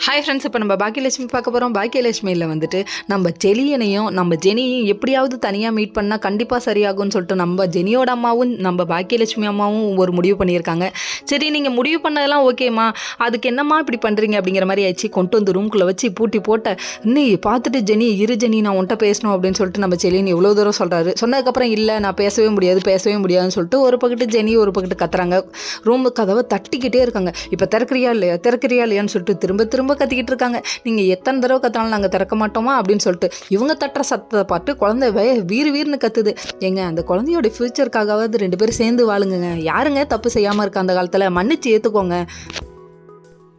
Hi friends, இப்போ நம்ம பாக்கியலட்சுமி பார்க்க போகிறோம். பாக்கியலட்சுமியில் வந்துட்டு நம்ம ஜெலியனையும் நம்ம ஜெனியையும் எப்படியாவது தனியாக மீட் பண்ணால் கண்டிப்பாக சரியாகும்னு சொல்லிட்டு நம்ம ஜெனியோட அம்மாவும் நம்ம பாக்கியலட்சுமி அம்மாவும் ஒரு முடிவு பண்ணியிருக்காங்க. சரி, நீங்கள் முடிவு பண்ணதெல்லாம் ஓகேம்மா, அதுக்கு என்னம்மா இப்படி பண்ணுறீங்க அப்படிங்கிற மாதிரி ஆயிடுச்சு. கொண்டு வந்து ரூம்குள்ளே வச்சு பூட்டி போட்ட நீ பார்த்துட்டு ஜெனி ஜெனி நான் உன்ட்ட பேசணும் அப்படின்னு சொல்லிட்டு நம்ம ஜெலியன் எவ்வளோ தூரம் சொல்கிறாரு. சொன்னதுக்கப்புறம் இல்லை நான் பேசவே முடியாதுன்னு சொல்லிட்டு ஒரு பக்கத்து ஜெனி ஒரு பக்கத்து கத்துறாங்க. ரூமு கதவை தட்டிக்கிட்டே இருக்காங்க. இப்போ திறக்கிறியா இல்லையான்னு சொல்லிட்டு திரும்ப கத்திக்கிட்டு இருக்காங்க. நீங்கள் எத்தனை தடவை கத்தினாலும் நாங்கள் திறக்க மாட்டோமா அப்படின்னு சொல்லிட்டு இவங்க தட்டுற சத்தத்தை பார்த்து குழந்தை வீர்னு கத்துது. ஏங்க, அந்த குழந்தையோட ஃபியூச்சருக்காகவாவது 2 பேரும் சேர்ந்து வாழுங்க. யாருங்க தப்பு செய்யாமல் இருக்கா அந்த காலத்தில்? மன்னிச்சு ஏற்றுக்கோங்க.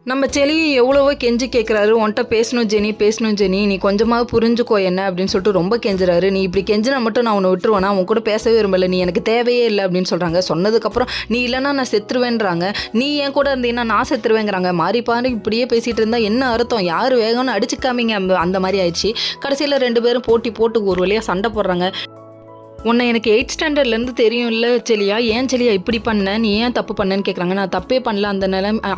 நம்ம செலியும் எவ்வளவோ கெஞ்சி கேட்குறாரு, உன்ட்ட பேசணும் ஜெனி, நீ கொஞ்சமாவது புரிஞ்சுக்கோ என்ன அப்படின்னு சொல்லிட்டு ரொம்ப கெஞ்சுறாரு. நீ இப்படி கெஞ்சினா மட்டும் நான் உன்னை விட்டுருவேனா, உன் கூட பேசவே விரும்பல, நீ எனக்கு தேவையே இல்லை அப்படின்னு சொல்கிறாங்க. சொன்னதுக்கப்புறம் நீ இல்லைன்னா நான் செத்துருவேன்றாங்க. நீ என் கூட இருந்தீங்கன்னா நான் செத்துருவேங்கிறாங்க. மாறி இப்படியே பேசிகிட்டு இருந்தால் என்ன அர்த்தம்? யார் வேகம்னு அடிச்சுக்காமீங்க அந்த மாதிரி ஆயிடுச்சு. கடைசியில் 2 பேரும் போட்டு ஒரு வழியாக சண்டை போடுறாங்க. உன்னை எனக்கு 8th ஸ்டாண்டர்ட்லேருந்து தெரியும் இல்லை செலியா, ஏன் செலியா இப்படி பண்ண, நீ ஏன் தப்பு பண்ணேன்னு கேட்குறாங்க. நான் தப்பே பண்ணல,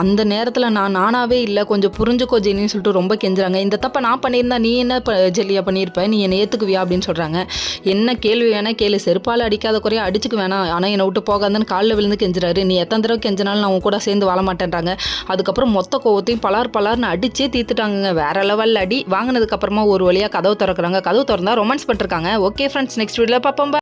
அந்த நேரத்தில் நானாவே இல்லை, கொஞ்சம் புரிஞ்சுக்கோ ஜெனின்னு சொல்லிட்டு ரொம்ப கெஞ்சுறாங்க. இந்த தப்பை நான் பண்ணியிருந்தா நீ என்ன ஜெலியா பண்ணியிருப்ப, நீ என்னை ஏற்றுக்குவியா அப்படின்னு சொல்கிறாங்க. என்ன கேள்வி வேணா கேளு, செருப்பால் அடிக்காத குறையா அடிச்சுக்கு வேணாம், ஆனால் என்னை விட்டு போகாதுன்னு காலில் விழுந்து கெஞ்சுறாரு. நீ எத்தனை தடவை கெஞ்சினாலும் நான் உன் கூட சேர்ந்து வாழ மாட்டேன்றாங்க. அதுக்கப்புறம் மொத்த கோவத்தையும் பலார்னு அடிச்சே தீர்த்துட்டாங்க. வேற லெவலில் அடி வாங்கினதுக்கப்புறமா ஒரு வழியாக கதவு திறக்கிறாங்க. கதவு திறந்தா ரொமான்ஸ் பண்ணிருக்காங்க. ஓகே ஃப்ரெண்ட்ஸ், நெக்ஸ்ட் வீடியோவில் பார்ப்போம்.